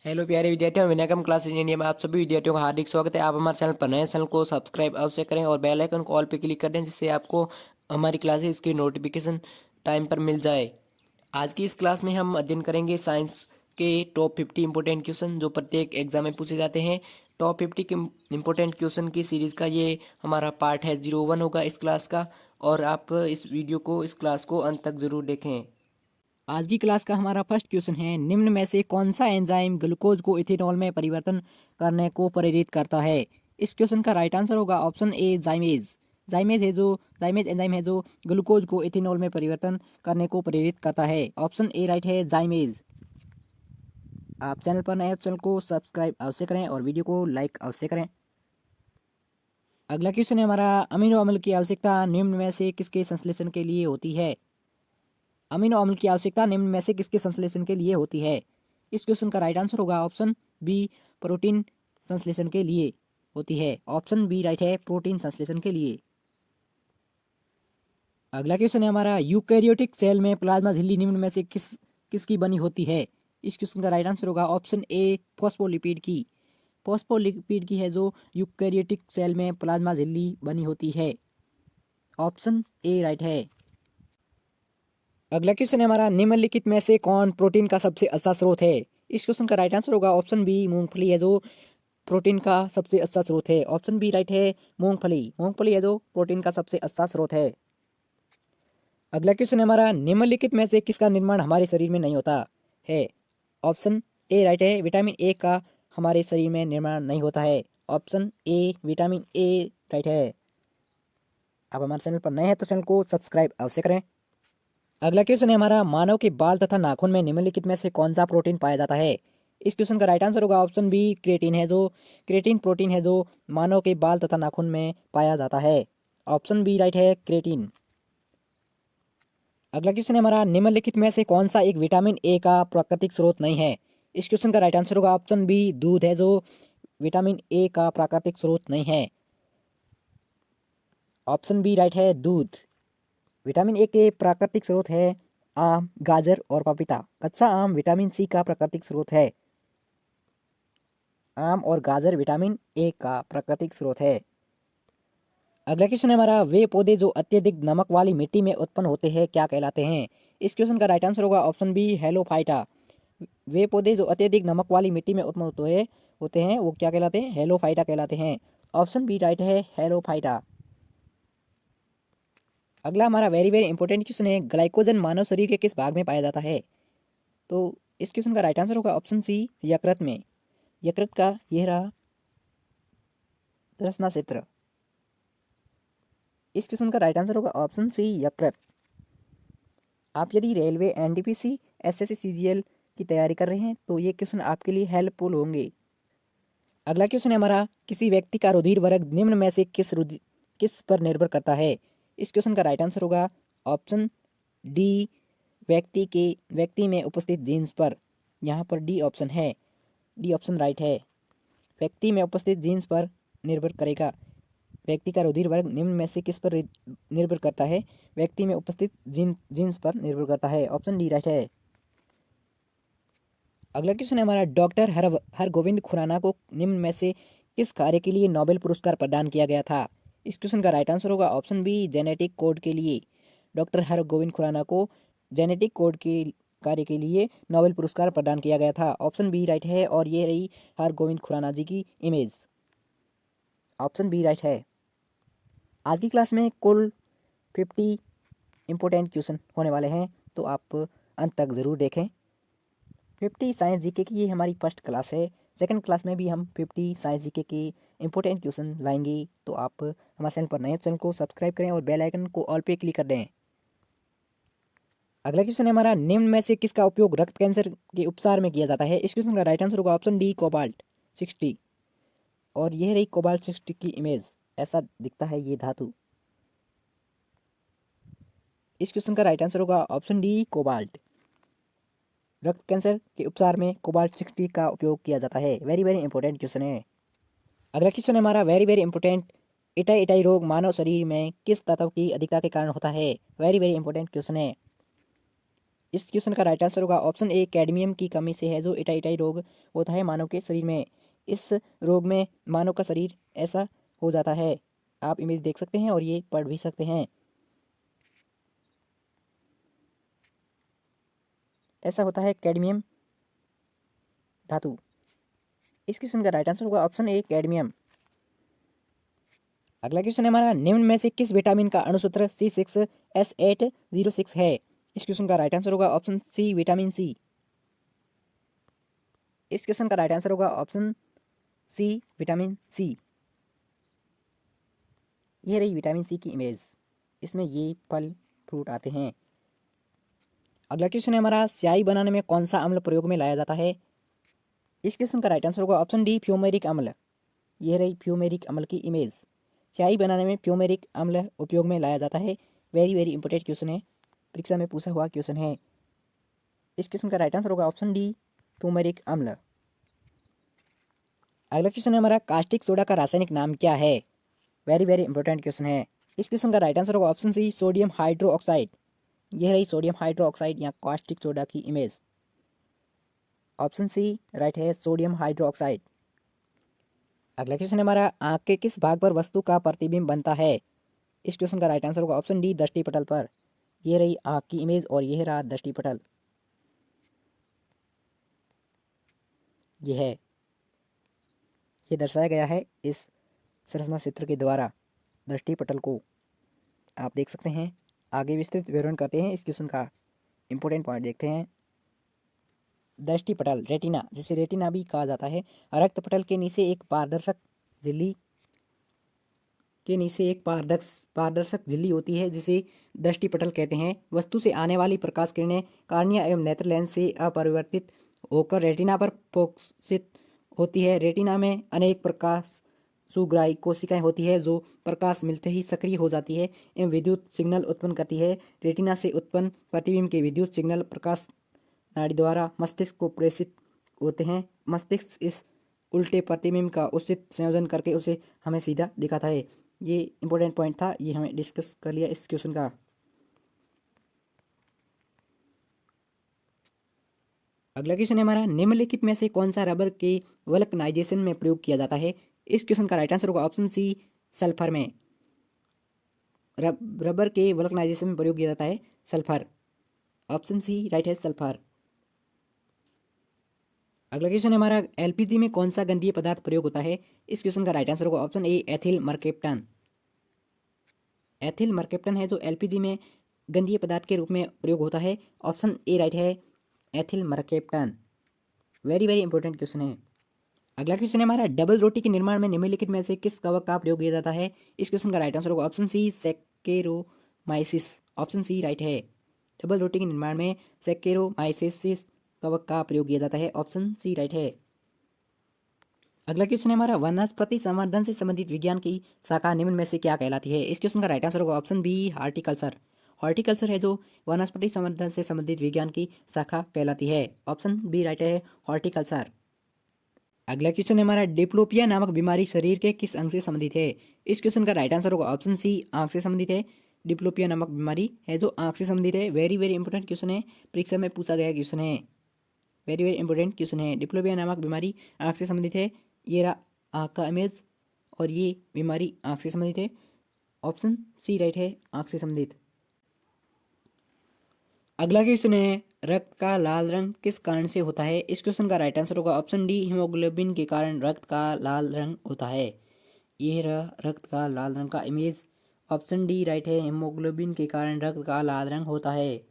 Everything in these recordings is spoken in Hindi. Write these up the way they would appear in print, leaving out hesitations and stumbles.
हेलो प्यारे विद्यार्थियों, विनयकम क्लासेज इंडिया में आप सभी विद्यार्थियों का हार्दिक स्वागत है। आप हमारे चैनल पर नए चैनल को सब्सक्राइब अवश्य करें और बेल आइकन को ऑल पे क्लिक कर दें, जिससे आपको हमारी क्लासेस की नोटिफिकेशन टाइम पर मिल जाए। आज की इस क्लास में हम अध्ययन करेंगे साइंस के टॉप 50 इंपॉर्टेंट क्वेश्चन जो प्रत्येक एग्जाम में पूछे जाते हैं। टॉप 50 के इंपॉर्टेंट क्वेश्चन की सीरीज़ का ये हमारा पार्ट है 01 होगा इस क्लास का। और आप इस वीडियो को इस क्लास को अंत तक ज़रूर देखें। आज की क्लास का हमारा फर्स्ट क्वेश्चन है, निम्न में से कौन सा एंजाइम ग्लूकोज को इथेनॉल में परिवर्तन करने को प्रेरित करता है। इस क्वेश्चन का राइट आंसर होगा ऑप्शन ए जाइमेज। जाइमेज एंजाइम है जो ग्लूकोज को इथेनॉल में परिवर्तन करने को प्रेरित करता है। ऑप्शन ए राइट है जाइमेज। आप चैनल पर नए चैनल को सब्सक्राइब अवश्य करें और वीडियो को लाइक अवश्य करें। अगला क्वेश्चन है हमारा, अमीनो अम्ल की आवश्यकता निम्न में से किसके संश्लेषण के लिए होती है। अमीनो अम्ल की आवश्यकता निम्न में से किसके संश्लेषण के लिए होती है। इस क्वेश्चन का राइट आंसर होगा ऑप्शन बी, प्रोटीन संश्लेषण के लिए होती है। ऑप्शन बी राइट है, प्रोटीन संश्लेषण के लिए। अगला क्वेश्चन है हमारा, यूकैरियोटिक सेल में प्लाज्मा झिल्ली निम्न में से किसकी बनी होती है। इस क्वेश्चन का राइट आंसर होगा ऑप्शन ए, फॉस्फोलिपिड की। फॉस्फोलिपिड की है जो यूकैरियोटिक सेल में प्लाज्मा झिल्ली बनी होती है। ऑप्शन ए राइट है। अगला क्वेश्चन है हमारा, निम्नलिखित में से कौन प्रोटीन का सबसे अच्छा स्रोत है। इस क्वेश्चन का राइट आंसर होगा ऑप्शन बी, मूंगफली है जो प्रोटीन का सबसे अच्छा स्रोत है। ऑप्शन बी राइट है, मूंगफली है जो प्रोटीन का सबसे अच्छा स्रोत है। अगला क्वेश्चन है हमारा, निम्नलिखित में से किसका निर्माण हमारे शरीर में नहीं होता है। ऑप्शन ए राइट है, विटामिन ए का हमारे शरीर में निर्माण नहीं होता है। Option A vitamin A right है। आप हमारे चैनल पर नए हैं तो चैनल को सब्सक्राइब अवश्य करें। अगला क्वेश्चन है हमारा, मानव के बाल तथा नाखून में निम्नलिखित में से कौन सा प्रोटीन पाया जाता है। इस क्वेश्चन का राइट आंसर होगा ऑप्शन बी, क्रेटीन प्रोटीन है जो मानव के बाल तथा नाखून में पाया जाता है। ऑप्शन बी राइट है, क्रेटीन। अगला क्वेश्चन है हमारा, निम्नलिखित में से कौन सा एक विटामिन ए का प्राकृतिक स्रोत नहीं है। इस क्वेश्चन का राइट आंसर होगा ऑप्शन बी, दूध है जो विटामिन ए का प्राकृतिक स्रोत नहीं है। ऑप्शन बी राइट है, दूध। विटामिन ए के प्राकृतिक स्रोत है आम, गाजर और पपीता। कच्चा आम विटामिन सी का प्राकृतिक स्रोत है। आम और गाजर विटामिन ए का प्राकृतिक स्रोत है। अगला क्वेश्चन है हमारा, वे पौधे जो अत्यधिक नमक वाली मिट्टी में उत्पन्न होते हैं क्या कहलाते हैं। इस क्वेश्चन का राइट आंसर होगा ऑप्शन बी, हेलोफाइटा। वे पौधे जो अत्यधिक नमक वाली मिट्टी में उत्पन्न होते हैं वो क्या कहलाते हैं, हेलोफाइटा कहलाते हैं। ऑप्शन बी राइट है, हेलोफाइटा। अगला हमारा वेरी वेरी इंपॉर्टेंट क्वेश्चन है, ग्लाइकोजन मानव शरीर के किस भाग में पाया जाता है। तो इस क्वेश्चन का राइट आंसर होगा ऑप्शन सी, यकृत में। यकृत का यह रहा रचना क्षेत्र। इस क्वेश्चन का राइट आंसर होगा ऑप्शन सी, यकृत। आप यदि रेलवे, एनटीपीसी, एसएससी, सीजीएल की तैयारी कर रहे हैं तो ये क्वेश्चन आपके लिए हेल्पफुल होंगे। अगला क्वेश्चन है हमारा, किसी व्यक्ति का रुधिर वर्ग निम्न में से किस पर निर्भर करता है। इस क्वेश्चन का राइट आंसर होगा ऑप्शन डी, व्यक्ति में उपस्थित जीन्स पर। यहाँ पर डी ऑप्शन है, डी ऑप्शन राइट है। व्यक्ति में उपस्थित जीन्स पर निर्भर करेगा। व्यक्ति का रुधिर वर्ग निम्न में से किस पर निर्भर करता है, व्यक्ति में उपस्थित जीन्स पर निर्भर करता है। ऑप्शन डी राइट है। अगला क्वेश्चन है हमारा, डॉक्टर हरगोविंद खुराना को निम्न में से किस कार्य के लिए नोबेल पुरस्कार प्रदान किया गया था। इस क्वेश्चन का राइट आंसर होगा ऑप्शन बी, जेनेटिक कोड के लिए। डॉक्टर हरगोविंद खुराना को जेनेटिक कोड के कार्य के लिए नोबेल पुरस्कार प्रदान किया गया था। ऑप्शन बी राइट है और ये रही हरगोविंद खुराना जी की इमेज। ऑप्शन बी राइट है। आज की क्लास में कुल 50 इंपॉर्टेंट क्वेश्चन होने वाले हैं तो आप अंत तक ज़रूर देखें। 50 साइंस जीके की ये हमारी फर्स्ट क्लास है। सेकंड क्लास में भी हम 50 साइंस जीके के इंपॉर्टेंट क्वेश्चन लाएंगे तो आप हमारे चैनल पर नए चैनल को सब्सक्राइब करें और बेल आइकन को ऑल पे क्लिक कर दें। अगला क्वेश्चन है हमारा, निम्न में से किसका उपयोग रक्त कैंसर के उपचार में किया जाता है। इस क्वेश्चन का राइट आंसर होगा ऑप्शन डी, कोबाल्ट 60। और यह रही कोबाल्ट 60 की इमेज, ऐसा दिखता है ये धातु। इस क्वेश्चन का राइट आंसर होगा ऑप्शन डी, कोबाल्ट। रक्त कैंसर के उपचार में कोबाल्ट 60 का उपयोग किया जाता है। वेरी वेरी इंपॉर्टेंट क्वेश्चन है। अगला क्वेश्चन है हमारा, वेरी वेरी इंपॉर्टेंट, इटाई रोग मानव शरीर में किस तत्व की अधिकता के कारण होता है। वेरी वेरी इंपॉर्टेंट क्वेश्चन है। इस क्वेश्चन का राइट आंसर होगा ऑप्शन ए कैडमियम की कमी से है, जो इटाई रोग होता है मानव के शरीर में। इस रोग में मानव का शरीर ऐसा हो जाता है। आप इमेज देख सकते हैं और ये पढ़ भी सकते हैं। ऐसा होता है कैडमियम धातु। इस क्वेश्चन का राइट आंसर होगा ऑप्शन ए कैडमियम। अगला क्वेश्चन है हमारा, निम्न में से किस विटामिन का अणुसूत्र C6H806 है? इस क्वेश्चन का राइट आंसर होगा ऑप्शन सी विटामिन सी। इस क्वेश्चन का राइट आंसर होगा ऑप्शन सी विटामिन सी। ये रही विटामिन सी की इमेज। इसमें ये फल फ्रूट आते हैं। अगला क्वेश्चन है हमारा, स्याही बनाने में कौन सा अम्ल प्रयोग में लाया जाता है? इस क्वेश्चन का राइट आंसर होगा ऑप्शन डी फ्यूमेरिक अम्ल। यह रही फ्यूमेरिक अम्ल की इमेज। चाय बनाने में फ्यूमेरिक अम्ल उपयोग में लाया जाता है। वेरी वेरी इंपॉर्टेंट क्वेश्चन है, परीक्षा में पूछा हुआ क्वेश्चन है। इस क्वेश्चन का राइट आंसर होगा ऑप्शन डी फ्यूमेरिक अम्ल। अगला क्वेश्चन है हमारा, कास्टिक सोडा का रासायनिक नाम क्या है? वेरी वेरी इंपॉर्टेंट क्वेश्चन है। इस क्वेश्चन का राइट आंसर होगा ऑप्शन सी सोडियम हाइड्रोक्साइड। यह रही सोडियम हाइड्रोक्साइड या कास्टिक सोडा की इमेज। ऑप्शन सी राइट है, सोडियम हाइड्रोक्साइड। अगला क्वेश्चन है हमारा, आंख के किस भाग पर वस्तु का प्रतिबिंब बनता है? इस क्वेश्चन का राइट आंसर होगा ऑप्शन डी दृष्टि पटल पर। यह रही आंख की इमेज और यह रहा दृष्टि पटल। यह है, ये दर्शाया गया है इस संरचना चित्र के द्वारा दृष्टि पटल को। आप देख सकते हैं। आगे विस्तृत विवरण करते हैं इस क्वेश्चन का। इंपॉर्टेंट पॉइंट देखते हैं। दृष्टि पटल रेटिना, जिसे रेटिना भी कहा जाता है, रक्त पटल के नीचे एक पारदर्शक झिल्ली पारदर्शक झिल्ली होती है, जिसे दृष्टि पटल कहते हैं। वस्तु से आने वाली प्रकाश किरणें कार्निया एवं नेत्र लेंस से अपरिवर्तित होकर रेटिना पर फोकसित होती है। रेटिना में अनेक प्रकाश सुग्राही कोशिकाएं होती है, जो प्रकाश मिलते ही सक्रिय हो जाती है एवं विद्युत सिग्नल उत्पन्न करती है। रेटिना से उत्पन्न प्रतिबिंब के विद्युत सिग्नल प्रकाश नाड़ी द्वारा मस्तिष्क को प्रेषित होते हैं। मस्तिष्क इस उल्टे प्रतिबिंब का उचित संयोजन करके उसे हमें सीधा दिखाता है। ये इंपॉर्टेंट पॉइंट था, ये हमें डिस्कस कर लिया इस क्वेश्चन का। अगला क्वेश्चन है हमारा, निम्नलिखित में से कौन सा रबर के वल्कनाइजेशन में प्रयोग किया जाता है? इस क्वेश्चन का राइट आंसर होगा ऑप्शन सी सल्फर में। रबर के वल्कनाइजेशन में प्रयोग किया जाता है सल्फर। ऑप्शन सी राइट है, सल्फर। अगला क्वेश्चन है हमारा, एलपीजी में कौन सा गंधीय पदार्थ प्रयोग होता है? इस क्वेश्चन का राइट आंसर होगा ऑप्शन ए एथिल मर्केप्टन। एथिल मर्केप्टन है जो एलपीजी में गंधीय पदार्थ के रूप में प्रयोग होता है। ऑप्शन ए राइट है, ethyl mercaptan. Very very important question है। अगला क्वेश्चन है हमारा, डबल रोटी के निर्माण में निम्नलिखित में से किस कवक का प्रयोग किया जाता है? इस क्वेश्चन का राइट आंसर होगा option C saccharomyces. Option C right है। डबल रोटी के निर्माण में सैक्केरोमाइसिस कवक का प्रयोग किया जाता है। ऑप्शन सी राइट है। अगला क्वेश्चन है हमारा, वनस्पति संवर्धन से संबंधित विज्ञान की शाखा निम्न में से क्या कहलाती है? इस क्वेश्चन का राइट आंसर होगा ऑप्शन बी हॉर्टिकल्चर। हॉर्टिकल्चर है जो वनस्पति संवर्धन से संबंधित विज्ञान की शाखा कहलाती है। ऑप्शन बी राइट है, हॉर्टिकल्चर। अगला क्वेश्चन है हमारा, डिप्लोपिया नामक बीमारी शरीर के किस अंग से संबंधित है? इस क्वेश्चन का राइट आंसर होगा ऑप्शन सी आंख से संबंधित है। डिप्लोपिया नामक बीमारी है जो आंख से संबंधित है। वेरी वेरी इंपॉर्टेंट क्वेश्चन है, परीक्षा में पूछा गया क्वेश्चन है। वेरी वेरी इंपॉर्टेंट क्वेश्चन है। डिप्लोपिया नामक बीमारी आंख से संबंधित है। ये रहा आंख का इमेज और ये बीमारी आंख से संबंधित है। ऑप्शन सी राइट है, आंख से संबंधित। अगला क्वेश्चन है, रक्त का लाल रंग किस कारण से होता है? इस क्वेश्चन का राइट आंसर होगा ऑप्शन डी हीमोग्लोबिन के कारण रक्त का लाल रंग होता है। ये रहा रक्त का लाल रंग का इमेज। ऑप्शन डी राइट है, हीमोग्लोबिन के कारण रक्त का लाल रंग होता है।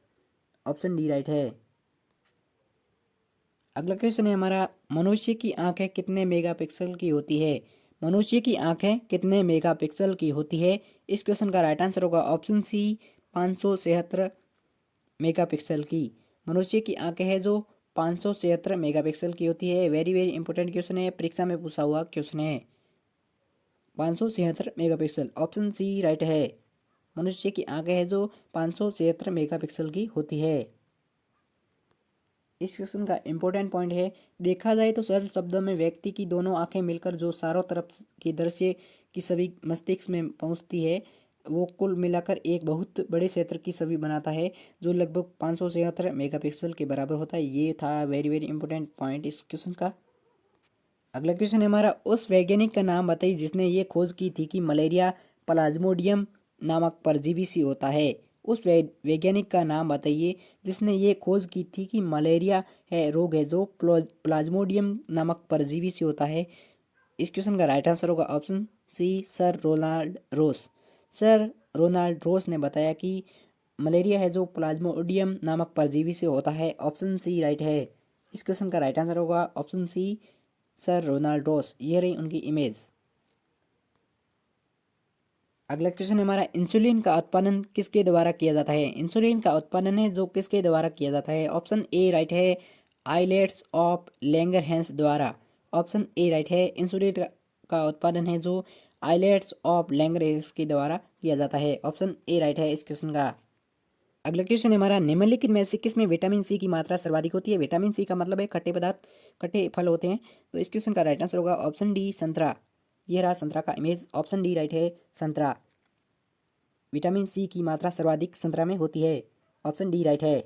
ऑप्शन डी राइट है। अगला क्वेश्चन है हमारा, मनुष्य की आंखें कितने मेगापिक्सल की होती है? मनुष्य की आंखें कितने मेगापिक्सल की होती है? इस क्वेश्चन का राइट आंसर होगा ऑप्शन सी 576 मेगापिक्सल की। मनुष्य की आंखें हैं जो 576 मेगापिक्सल की होती है। वेरी वेरी इंपॉर्टेंट क्वेश्चन है, परीक्षा में पूछा हुआ क्वेश्चन है। 576 मेगापिक्सल, ऑप्शन सी राइट है। मनुष्य की आंखें हैं जो 576 मेगापिक्सल की होती है। इस क्वेश्चन का इंपॉर्टेंट पॉइंट है, देखा जाए तो सरल शब्दों में व्यक्ति की दोनों आंखें मिलकर जो चारों तरफ की दृश्य की सभी मस्तिष्क में पहुंचती है, वो कुल मिलाकर एक बहुत बड़े क्षेत्र की छवि बनाता है जो लगभग 577 मेगापिक्सल के बराबर होता है। ये था वेरी वेरी इंपॉर्टेंट पॉइंट इस क्वेश्चन का। अगला क्वेश्चन है हमारा, उस वैज्ञानिक का नाम बताइए जिसने ये खोज की थी कि मलेरिया प्लाज्मोडियम नामक परजीवी से होता है। उस वैज्ञानिक का नाम बताइए जिसने ये खोज की थी कि मलेरिया है रोग है जो प्लाज्मोडियम नामक परजीवी से होता है। इस क्वेश्चन का राइट आंसर होगा ऑप्शन सी, सर रोनाल्ड रोस। सर रोनाल्ड रोस ने बताया कि मलेरिया है जो प्लाज्मोडियम नामक परजीवी से होता है। ऑप्शन सी राइट है। इस क्वेश्चन का राइट आंसर होगा ऑप्शन सी, सर रोनाल्ड रोस। ये रही उनकी इमेज। अगला क्वेश्चन है हमारा, इंसुलिन का उत्पादन किसके द्वारा किया जाता है। इंसुलिन का उत्पादन है जो किसके द्वारा किया जाता है। ऑप्शन ए राइट है, आइलेट्स ऑफ लैंगरहैंस द्वारा। ऑप्शन ए राइट है, इंसुलिन का उत्पादन है जो आइलेट्स ऑफ लैंगरहैंस के द्वारा किया जाता है। ऑप्शन ए राइट है इस क्वेश्चन का। अगला क्वेश्चन है हमारा, निम्नलिखित में से किसमें विटामिन सी की मात्रा सर्वाधिक होती है। विटामिन सी का मतलब है खट्टे पदार्थ, खट्टे फल होते हैं। तो इस क्वेश्चन का राइट आंसर होगा ऑप्शन डी, संतरा। ये रहा संतरा का इमेज। ऑप्शन डी राइट है, संतरा। विटामिन सी की मात्रा सर्वाधिक संतरा में होती है। ऑप्शन डी राइट है।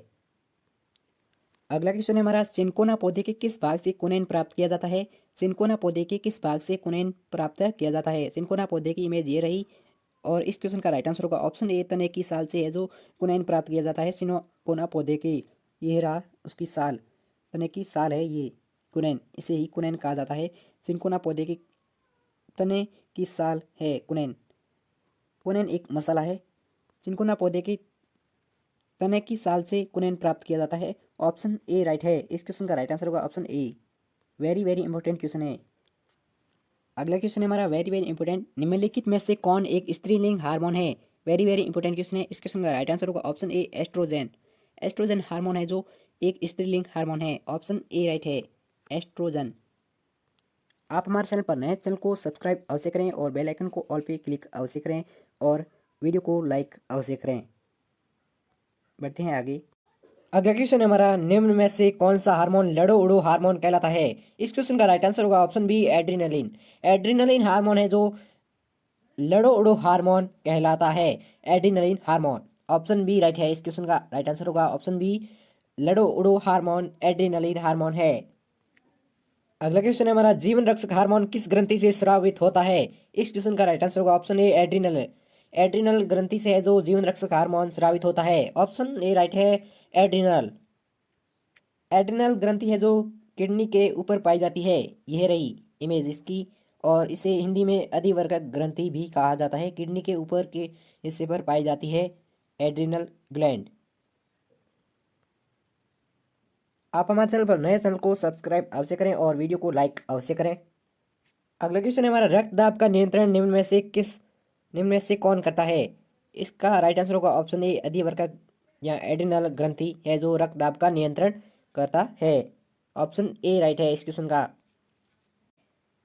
अगला क्वेश्चन है हमारा, सिनकोना पौधे के किस भाग से कुनैन प्राप्त किया जाता है। सिनकोना पौधे के किस भाग से कुनैन प्राप्त किया जाता है। सिनकोना पौधे की इमेज ये रही। और इस क्वेश्चन का राइट आंसर होगा ऑप्शन ए, तने की साल से है जो कुनैन प्राप्त किया जाता है। सिनकोना पौधे की ये रहा उसकी साल, तने की साल है ये कुनैन, इसे ही कुनैन कहा जाता है। सिनकोना पौधे की तने की साल है कुनैन। कुनैन एक मसाला है। सिनकोना पौधे की तने की साल से कुनैन प्राप्त किया जाता है। ऑप्शन ए राइट है। इस क्वेश्चन का राइट आंसर होगा ऑप्शन ए। वेरी वेरी इंपॉर्टेंट क्वेश्चन है। अगला क्वेश्चन है हमारा वेरी वेरी इंपॉर्टेंट, निम्नलिखित में से कौन एक स्त्रीलिंग हार्मोन है। वेरी वेरी इंपॉर्टेंट क्वेश्चन है। इस क्वेश्चन का राइट आंसर होगा option A, oestrogen. Oestrogen hormone है जो एक स्त्रीलिंग हार्मोन है। ऑप्शन ए राइट है, एस्ट्रोजन। आप हमारे चैनल पर नए, चैनल को सब्सक्राइब अवश्य करें और बेल आइकन को ऑल पे क्लिक अवश्य करें और वीडियो को लाइक अवश्य करें। बढ़ते हैं आगे। अगला क्वेश्चन है हमारा, निम्न में से कौन सा हार्मोन लड़ो उड़ो हार्मोन कहलाता है। इस क्वेश्चन का राइट आंसर होगा option B, adrenaline. Adrenaline hormone है जो लड़ो उड़ो हार्मोन कहलाता है। Adrenaline hormone. Option B right है। इस क्वेश्चन का राइट आंसर होगा ऑप्शन बी, लड़ो उड़ो हार्मोन एड्रीनलिन हार्मोन है। अगला क्वेश्चन है हमारा, जीवन रक्षक हार्मोन किस ग्रंथि से स्रावित होता है। इस क्वेश्चन का राइट आंसर होगा ऑप्शन ए, एड्रीनल। एड्रीनल ग्रंथि से है जो जीवन रक्षक हार्मोन स्रावित होता है। ऑप्शन ए राइट है, एड्रीनल। एड्रिनल ग्रंथि है जो किडनी के ऊपर पाई जाती है। यह रही इमेज इसकी। और इसे हिंदी में अधिवर्गक ग्रंथि भी कहा जाता है। किडनी के ऊपर के हिस्से पर पाई जाती है एड्रिनल ग्लैंड। आप हमारे चैनल पर नए, चैनल को सब्सक्राइब अवश्य करें और वीडियो को लाइक अवश्य करें। अगला क्वेश्चन है हमारा, रक्तदाब का नियंत्रण निम्न में से कौन करता है। इसका राइट आंसर होगा ऑप्शन ए, अधिवर्गक या एड्रिनल ग्रंथि है जो रक्तदाब का नियंत्रण करता है। ऑप्शन ए राइट है इस क्वेश्चन का।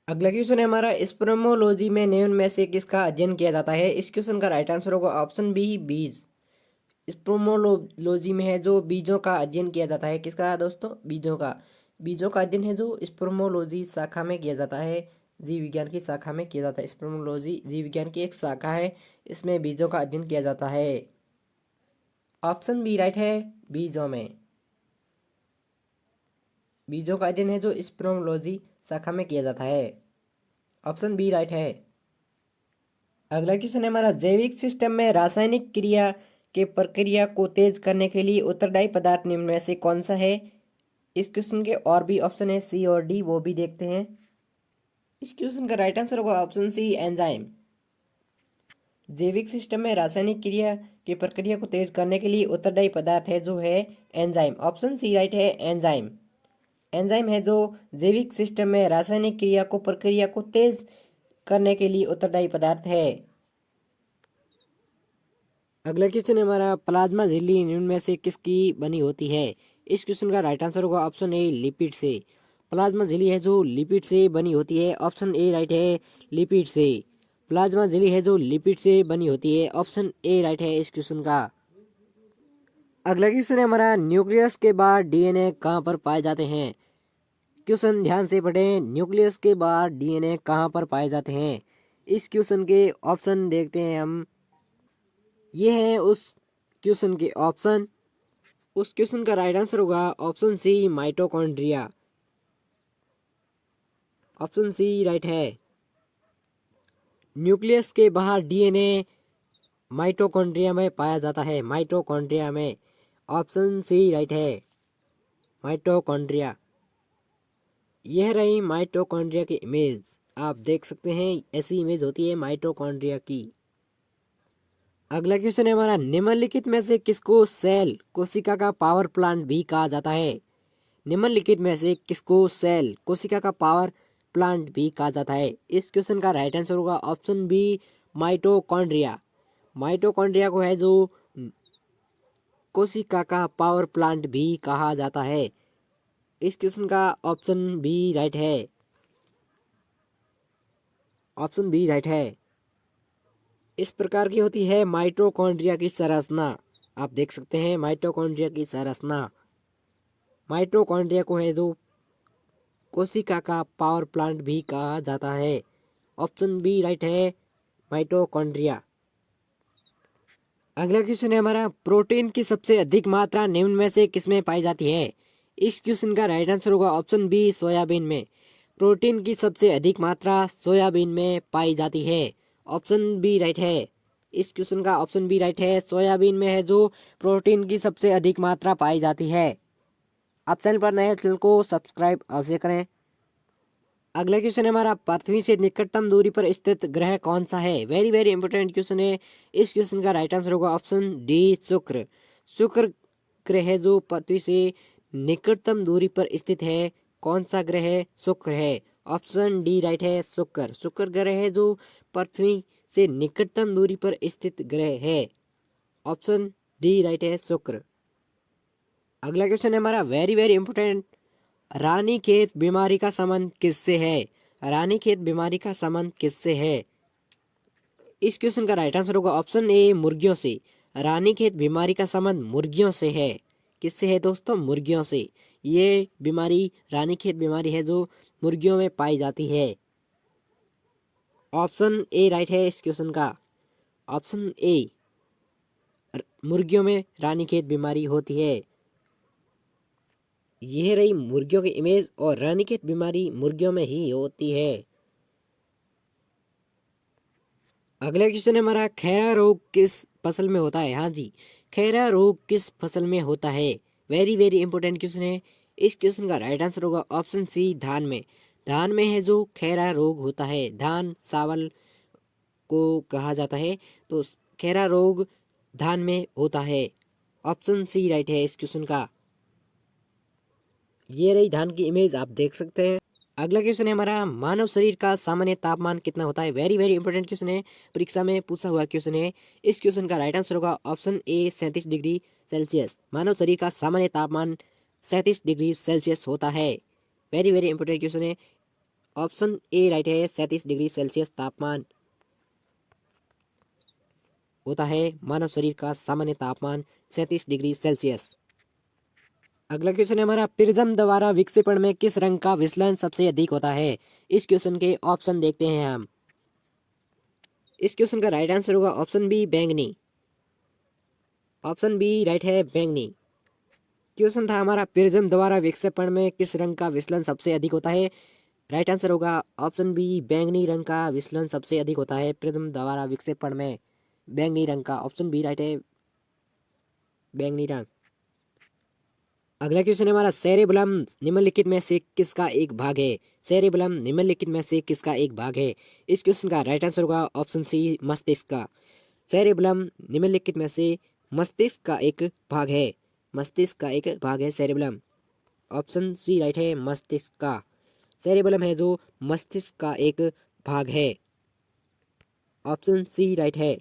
अगला क्वेश्चन है हमारा, स्पर्मोलॉजी में निम्न में से किसका अध्ययन किया जाता है। इस क्वेश्चन का राइट आंसर होगा ऑप्शन बी, बीज। स्पर्मोलॉजी में है जो बीजों का अध्ययन किया जाता है। किसका दोस्तों, बीजों का। बीजों का अध्ययन है जो स्पर्मोलॉजी शाखा में किया जाता है। जीव विज्ञान की शाखा में किया जाता है। स्पर्मोलॉजी जीव विज्ञान की एक शाखा है, इसमें बीजों का अध्ययन किया जाता है। ऑप्शन बी राइट है, बीजों में। बीजों का अध्ययन है जो स्पर्मोलॉजी शाखा में किया जाता है। ऑप्शन बी राइट है। अगला क्वेश्चन है हमारा, जैविक सिस्टम में रासायनिक क्रिया के प्रक्रिया को तेज करने के लिए उत्तरदायी पदार्थ निम्न में से कौन सा है। इस क्वेश्चन के और भी ऑप्शन है सी और डी, वो भी देखते हैं। इस क्वेश्चन का राइट आंसर होगा ऑप्शन सी, एंजाइम। जैविक सिस्टम में रासायनिक क्रिया की प्रक्रिया को तेज करने के लिए उत्तरदायी पदार्थ है जो है एंजाइम। ऑप्शन सी राइट है, एंजाइम। एंजाइम है जो जैविक सिस्टम में रासायनिक क्रिया को प्रक्रिया को तेज करने के लिए उत्तरदायी पदार्थ है। अगला क्वेश्चन है हमारा, प्लाज्मा झिल्ली निम्न में से किसकी बनी होती है। इस क्वेश्चन का राइट आंसर होगा ऑप्शन ए, लिपिड से। प्लाज्मा झिल्ली है जो लिपिड से बनी होती है। ऑप्शन ए राइट है, लिपिड से। प्लाज्मा झिल्ली है जो लिपिड से बनी होती है। ऑप्शन ए राइट है इस क्वेश्चन का। अगला क्वेश्चन है हमारा, न्यूक्लियस के बाद डीएनए कहाँ पर पाए जाते हैं। क्वेश्चन ध्यान से पढ़ें, न्यूक्लियस के बाद डीएनए कहाँ पर पाए जाते हैं। इस क्वेश्चन के ऑप्शन देखते हैं हम। ये है उस क्वेश्चन के ऑप्शन। उस क्वेश्चन का राइट आंसर होगा option C mitochondria. Option C right है। न्यूक्लियस के बाहर डीएनए माइटोकॉन्ड्रिया में पाया जाता है। माइटोकॉन्ड्रिया में ऑप्शन सी राइट है। माइटोकॉन्ड्रिया। यह रही माइटोकॉन्ड्रिया की इमेज। आप देख सकते हैं ऐसी इमेज होती है माइटोकॉन्ड्रिया की। अगला क्वेश्चन है हमारा, निम्नलिखित में से किसको सेल कोशिका का पावर प्लांट भी कहा जाता है? निम्नलिखित में से किसको सेल कोशिका का पावर प्लांट भी कहा जाता है? इस क्वेश्चन का राइट आंसर होगा ऑप्शन बी माइटोकॉन्ड्रिया। माइटोकॉन्ड्रिया को है जो कोशिका का पावर प्लांट भी कहा जाता है। इस क्वेश्चन का ऑप्शन बी राइट है। ऑप्शन बी राइट है। इस प्रकार की होती है माइटोकॉन्ड्रिया की संरचना। आप देख सकते हैं माइटोकॉन्ड्रिया की संरचना। माइटोकॉन्ड्रिया को है जो कोशिका का पावर प्लांट भी कहा जाता है। ऑप्शन बी राइट है, माइटोकॉन्ड्रिया। अगला क्वेश्चन है हमारा, प्रोटीन की सबसे अधिक मात्रा निम्न में से किसमें पाई जाती है? इस क्वेश्चन का राइट आंसर होगा ऑप्शन बी सोयाबीन में। प्रोटीन की सबसे अधिक मात्रा सोयाबीन में पाई जाती है। ऑप्शन बी राइट है। इस क्वेश्चन का ऑप्शन बी राइट है। सोयाबीन में है जो प्रोटीन की सबसे अधिक मात्रा पाई जाती है। आप चैनल पर नए, चैनल को सब्सक्राइब अवश्य करें। अगला क्वेश्चन है हमारा, पृथ्वी से निकटतम दूरी पर स्थित ग्रह कौन सा है? वेरी वेरी इंपॉर्टेंट क्वेश्चन है। इस क्वेश्चन का राइट आंसर होगा ऑप्शन डी शुक्र। शुक्र ग्रह है जो पृथ्वी से निकटतम दूरी पर स्थित है। कौन सा ग्रह है? शुक्र है। ऑप्शन डी राइट है, शुक्र। शुक्र ग्रह है जो पृथ्वी से निकटतम दूरी पर स्थित ग्रह है। ऑप्शन डी राइट है, शुक्र। अगला क्वेश्चन है हमारा, वेरी वेरी इंपॉर्टेंट, रानीखेत बीमारी का संबंध किससे है? रानीखेत बीमारी का संबंध किससे है? इस क्वेश्चन का राइट आंसर होगा ऑप्शन ए मुर्गियों से। रानीखेत बीमारी का संबंध मुर्गियों से है। किससे है दोस्तों? मुर्गियों से। ये बीमारी रानीखेत बीमारी है जो मुर्गियों में पाई जाती है। ऑप्शन ए राइट है इस क्वेश्चन का। ऑप्शन ए, मुर्गियों में रानीखेत बीमारी होती है। यह रही मुर्गियों की इमेज और रानीखेत बीमारी मुर्गियों में ही होती है। अगला क्वेश्चन है हमारा, खैरा रोग किस फसल में होता है? हाँ जी, खैरा रोग किस फसल में होता है? वेरी वेरी इंपॉर्टेंट क्वेश्चन है। इस क्वेश्चन का राइट आंसर होगा ऑप्शन सी धान में। धान में है जो खैरा रोग होता है। धान चावल को कहा जाता है, तो खैरा रोग धान में होता है। ऑप्शन सी राइट है इस क्वेश्चन का। ये रही धान की इमेज, आप देख सकते हैं। अगला क्वेश्चन है हमारा, मानव शरीर का सामान्य तापमान कितना होता है? वेरी वेरी इंपॉर्टेंट क्वेश्चन है, परीक्षा में पूछा हुआ क्वेश्चन है। इस क्वेश्चन का राइट आंसर होगा ऑप्शन ए 37 डिग्री सेल्सियस। मानव शरीर का सामान्य तापमान 37 डिग्री सेल्सियस होता है। वेरी वेरी इंपॉर्टेंट क्वेश्चन है। ऑप्शन ए राइट है, 37 डिग्री सेल्सियस तापमान होता है। मानव शरीर का सामान्य तापमान 37 डिग्री सेल्सियस। अगला क्वेश्चन है हमारा, प्रिज्म द्वारा विक्षेपण में किस रंग का विचलन सबसे अधिक होता है? इस क्वेश्चन के ऑप्शन देखते हैं हम। इस क्वेश्चन का राइट आंसर होगा ऑप्शन बी बैंगनी। ऑप्शन बी राइट है, बैंगनी। क्वेश्चन था हमारा, प्रिज्म द्वारा विक्षेपण में किस रंग का विचलन सबसे अधिक होता है? राइट आंसर होगा ऑप्शन बी बैंगनी रंग का विचलन सबसे अधिक होता है प्रिज्म द्वारा विक्षेपण में। बैंगनी रंग का। ऑप्शन बी राइट है, बैंगनी रंग। अगला क्वेश्चन है हमारा, सेरेबेलम निम्नलिखित में से किसका एक भाग है? सेरेबेलम निम्नलिखित में से किसका एक भाग है? इस क्वेश्चन का राइट आंसर होगा ऑप्शन सी मस्तिष्क का। सेरेबेलम निम्नलिखित में से मस्तिष्क का एक भाग है। मस्तिष्क का एक भाग है सेरेबेलम। ऑप्शन सी राइट है, मस्तिष्क का। सेरेबेलम है जो मस्तिष्क का एक भाग है। ऑप्शन सी राइट है।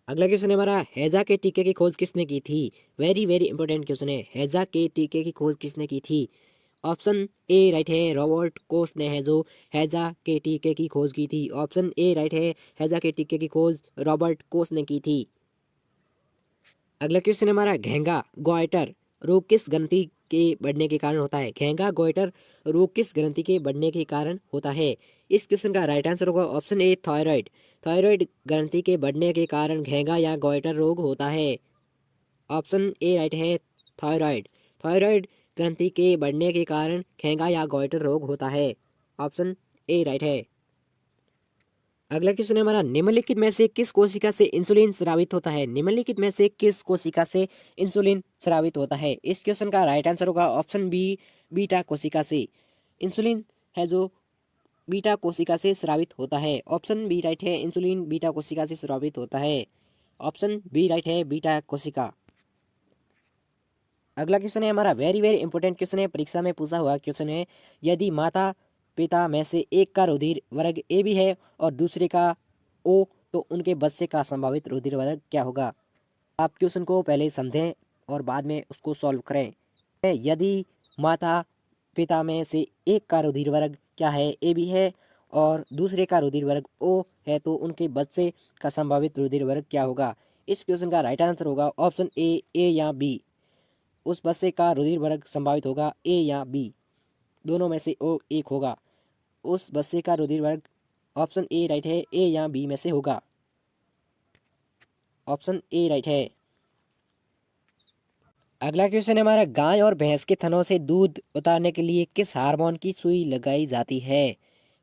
अगला क्वेश्चन है हमारा, हैजा के टीके की खोज किसने की थी? वेरी वेरी इंपॉर्टेंट क्वेश्चन है। हैजा के टीके की खोज किसने की थी? ऑप्शन ए राइट है, रॉबर्ट कोच ने है जो हैजा के टीके की खोज की थी। ऑप्शन ए राइट है, हैजा के टीके की खोज रॉबर्ट कोच ने की थी। अगला क्वेश्चन है हमारा, घेंगा गोइटर रोग किस ग्रंथि के बढ़ने के कारण होता है? घेंगा गोइटर रोग किस ग्रंथि के बढ़ने के कारण होता है? इस क्वेश्चन का राइट आंसर होगा ऑप्शन ए थायराइड। थायराइड ग्रंथि के बढ़ने के कारण घेंगा या गॉइटर रोग होता है। ऑप्शन ए राइट है थायराइड। थायराइड ग्रंथि के बढ़ने के कारण घेंगा या गॉइटर रोग होता है। ऑप्शन ए राइट है। अगला क्वेश्चन है हमारा, निम्नलिखित में से किस कोशिका से इंसुलिन स्रावित होता है? निम्नलिखित में से किस कोशिका से इंसुलिन स्रावित होता है? इस क्वेश्चन का राइट आंसर होगा ऑप्शन बी, बीटा कोशिका से। इंसुलिन है जो बीटा कोशिका से स्रावित होता है। ऑप्शन बी राइट है, इंसुलिन बीटा कोशिका से स्रावित होता है। ऑप्शन बी राइट है, बीटा कोशिका। अगला क्वेश्चन है हमारा, वेरी वेरी इंपॉर्टेंट क्वेश्चन है, परीक्षा में पूछा हुआ क्वेश्चन है। यदि माता पिता में से एक का रुधिर वर्ग ए बी है और दूसरे का ओ, तो उनके बच्चे का संभावित रुधिर वर्ग क्या होगा? आप क्वेश्चन को पहले समझें और बाद में उसको सॉल्व करें। यदि माता पिता में से एक का रुधिर वर्ग क्या है, ए बी है, और दूसरे का रुधिर वर्ग ओ है, तो उनके बच्चे का संभावित रुधिर वर्ग क्या होगा? इस क्वेश्चन का राइट आंसर होगा ऑप्शन ए या बी। उस बच्चे का रुधिर वर्ग संभावित होगा ए या बी, दोनों में से ओ एक होगा। उस बच्चे का रुधिर वर्ग ऑप्शन ए राइट है, ए या बी में से होगा। ऑप्शन ए राइट है। अगला क्वेश्चन है हमारा, गाय और भैंस के थनों से दूध उतारने के लिए किस हार्मोन की सुई लगाई जाती है?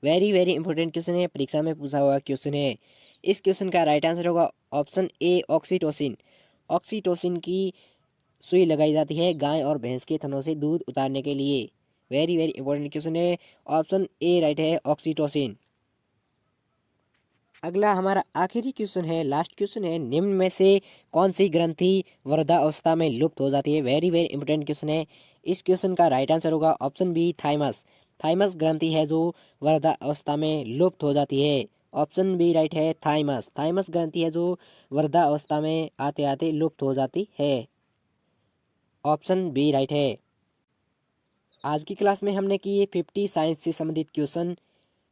वेरी वेरी इंपॉर्टेंट क्वेश्चन है, परीक्षा में पूछा हुआ क्वेश्चन है। इस क्वेश्चन का राइट आंसर होगा ऑप्शन ए ऑक्सीटोसिन। ऑक्सीटोसिन की सुई लगाई जाती है गाय और भैंस के थनों से दूध उतारने के लिए। वेरी वेरी इंपॉर्टेंट क्वेश्चन है, ऑप्शन ए राइट है, ऑक्सीटोसिन। अगला हमारा आखिरी क्वेश्चन है, लास्ट क्वेश्चन है, निम्न में से कौन सी ग्रंथि वृद्धावस्था में लुप्त हो जाती है? वेरी वेरी इंपॉर्टेंट क्वेश्चन है। इस क्वेश्चन का राइट आंसर होगा ऑप्शन बी, थाइमस। थाइमस ग्रंथि है जो वृद्धावस्था में लुप्त हो जाती है। ऑप्शन बी राइट है, थाइमस। थाइमस ग्रंथि है जो वृद्धावस्था में आते आते लुप्त हो जाती है। ऑप्शन बी राइट है। आज की क्लास में हमने किए 50 साइंस से संबंधित क्वेश्चन।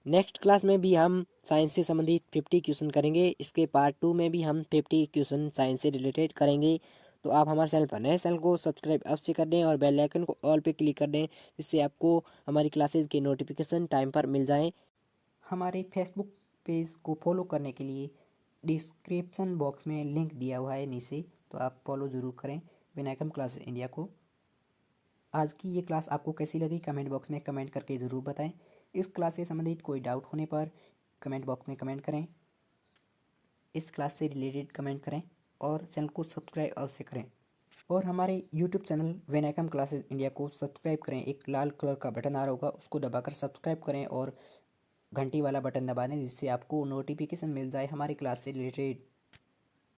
नेक्स्ट क्लास में भी हम साइंस से संबंधित 50 क्वेश्चन करेंगे। इसके पार्ट 2 में भी हम 50 क्वेश्चन साइंस से रिलेटेड करेंगे। तो आप हमारे चैनल पर नए, चैनल को सब्सक्राइब अवश्य कर दें और बेल आइकन को ऑल पे क्लिक कर दें, जिससे आपको हमारी क्लासेज के नोटिफिकेशन टाइम पर मिल जाएं। हमारे फेसबुक पेज को फॉलो करने के लिए डिस्क्रिप्शन बॉक्स में लिंक दिया हुआ है नीचे, तो आप फॉलो ज़रूर करें विनायकम क्लासेस इंडिया को। आज की ये क्लास आपको कैसी लगी कमेंट बॉक्स में कमेंट करके ज़रूर बताएं। इस क्लास से संबंधित कोई डाउट होने पर कमेंट बॉक्स में कमेंट करें, इस क्लास से रिलेटेड कमेंट करें और चैनल को सब्सक्राइब अवश्य करें। और हमारे YouTube channel Vinayakam classes India को सब्सक्राइब करें। एक लाल कलर का बटन आ रहा होगा, उसको दबाकर सब्सक्राइब करें और घंटी वाला बटन दबा दें, जिससे आपको नोटिफिकेशन मिल जाए हमारी क्लास से रिलेटेड।